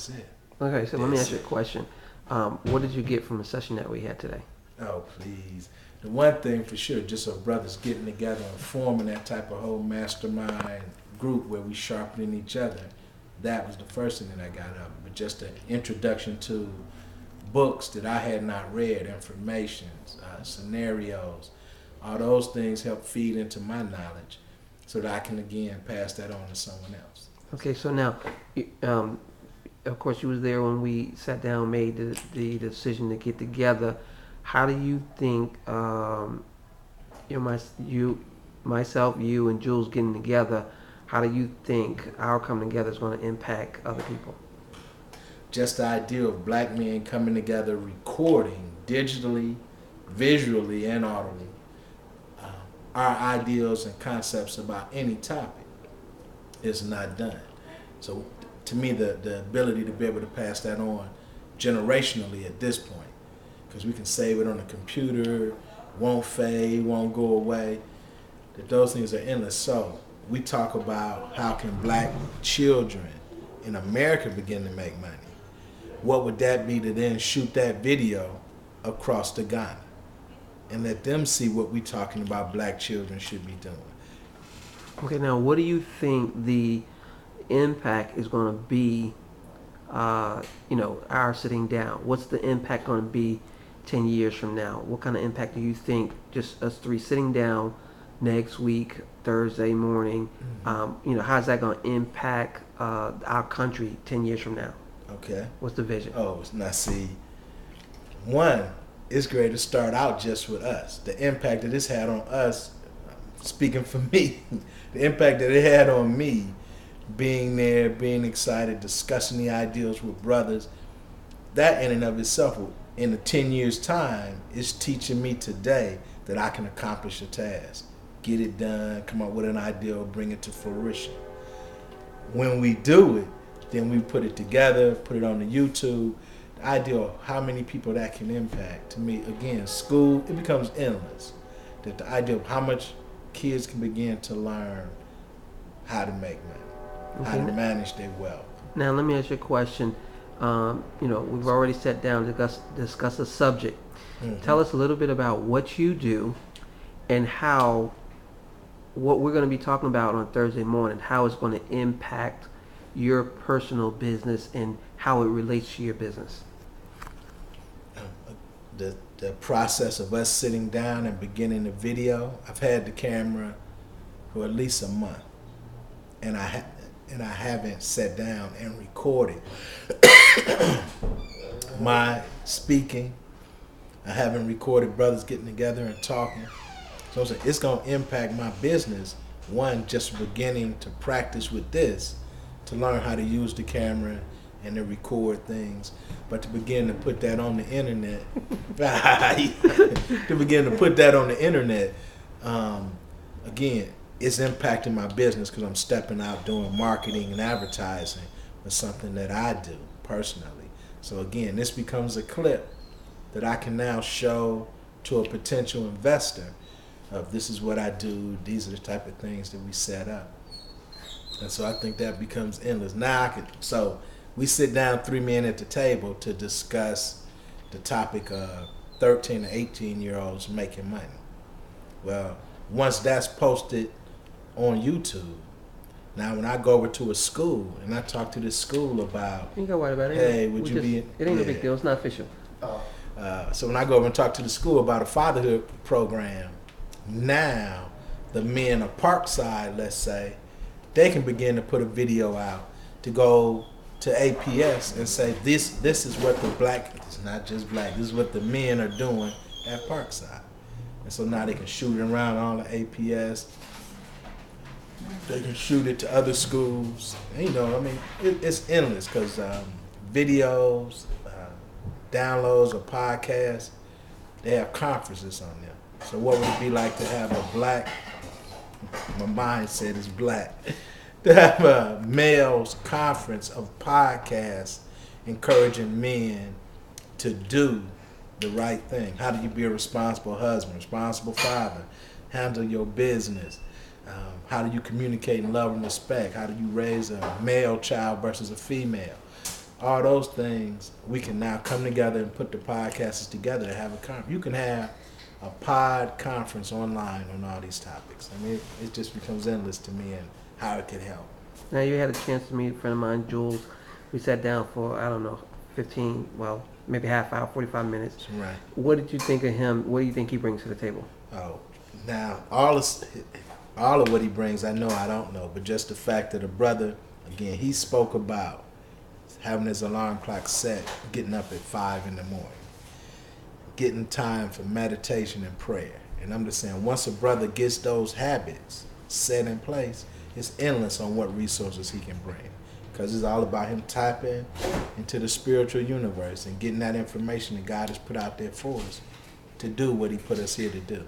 That's it. Okay, so let me ask you a question. What did you get from the session that we had today? Oh, please. The one thing for sure, just our brothers getting together and forming that type of whole mastermind group where we sharpening each other. That was the first thing that I got out of it. But just an introduction to books that I had not read, information, scenarios, all those things help feed into my knowledge so that I can again pass that on to someone else. Okay, so now, of course, you was there when we sat down, made the decision to get together. How do you think, myself, you, and Jules getting together? How do you think our coming together is going to impact other people? Just the idea of black men coming together, recording digitally, visually, and audibly our ideals and concepts about any topic is not done. So to me, the ability to be able to pass that on generationally at this point, because we can save it on the computer, won't fade, won't go away, that those things are endless. So we talk about how can black children in America begin to make money. What would that be to then shoot that video across to Ghana and let them see what we talking about black children should be doing? Okay, now what do you think the impact is going to be, our sitting down? What's the impact going to be 10 years from now? What kind of impact do you think just us three sitting down next week, Thursday morning, how's that going to impact our country 10 years from now? Okay. What's the vision? Oh, now see, one, it's great to start out just with us. The impact that it's had on us, speaking for me, the impact that it had on me, being there, being excited, discussing the ideals with brothers, that in and of itself, in the 10 years' time, is teaching me today that I can accomplish a task, get it done, come up with an ideal, bring it to fruition. When we do it, then we put it together, put it on the YouTube. The idea of how many people that can impact, to me, again, school, it becomes endless. That the idea of how much kids can begin to learn how to make money, how to manage their wealth. Now, let me ask you a question. We've already sat down to discuss a subject. Mm-hmm. Tell us a little bit about what you do and how what we're going to be talking about on Thursday morning, how it's going to impact your personal business and how it relates to your business. The process of us sitting down and beginning the video, I've had the camera for at least a month, and I haven't sat down and recorded my speaking. I haven't recorded brothers getting together and talking. So it's going to impact my business. One, just beginning to practice with this, to learn how to use the camera and to record things, but to begin to put that on the internet, again, it's impacting my business because I'm stepping out doing marketing and advertising with something that I do personally. So again, this becomes a clip that I can now show to a potential investor of this is what I do, these are the type of things that we set up. And so I think that becomes endless. So we sit down 3 men at the table to discuss the topic of 13 to 18-year-olds making money. Well, once that's posted on YouTube, now when I go over to a school and I talk to this school about, you can worry about it. Hey, would you be? It ain't no big deal. It's not official. So when I go over and talk to the school about a fatherhood program, now the men of Parkside, let's say, they can begin to put a video out to go to APS and say this is what the black, it's not just black, this is what the men are doing at Parkside. And so now they can shoot it around all the APS. They can shoot it to other schools. And, it's endless because videos, downloads of podcasts, they have conferences on them. So what would it be like to have a black, my mindset is black, to have a male's conference of podcasts encouraging men to do the right thing? How do you be a responsible husband, responsible father, handle your business? How do you communicate in love and respect? How do you raise a male child versus a female? all those things, we can now come together and put the podcasters together to have a conference. You can have a pod conference online on all these topics. I mean, it just becomes endless to me and how it could help. Now, you had a chance to meet a friend of mine, Jules. We sat down for, I don't know, 15, well, maybe half hour, 45 minutes. Right. What did you think of him? What do you think he brings to the table? Oh, now all of what he brings, I know I don't know, but just the fact that a brother, again, he spoke about having his alarm clock set, getting up at 5 in the morning, getting time for meditation and prayer. And I'm just saying, once a brother gets those habits set in place, it's endless on what resources he can bring. Because it's all about him tapping into the spiritual universe and getting that information that God has put out there for us to do what he put us here to do.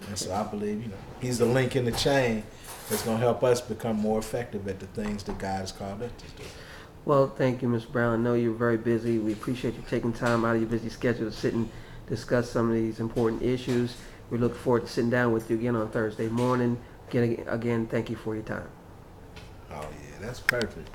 And so I believe, he's the link in the chain that's going to help us become more effective at the things that God has called us to do. Well, thank you, Ms. Brown. I know you're very busy. We appreciate you taking time out of your busy schedule to sit and discuss some of these important issues. We look forward to sitting down with you again on Thursday morning. Again, thank you for your time. Oh, yeah, that's perfect.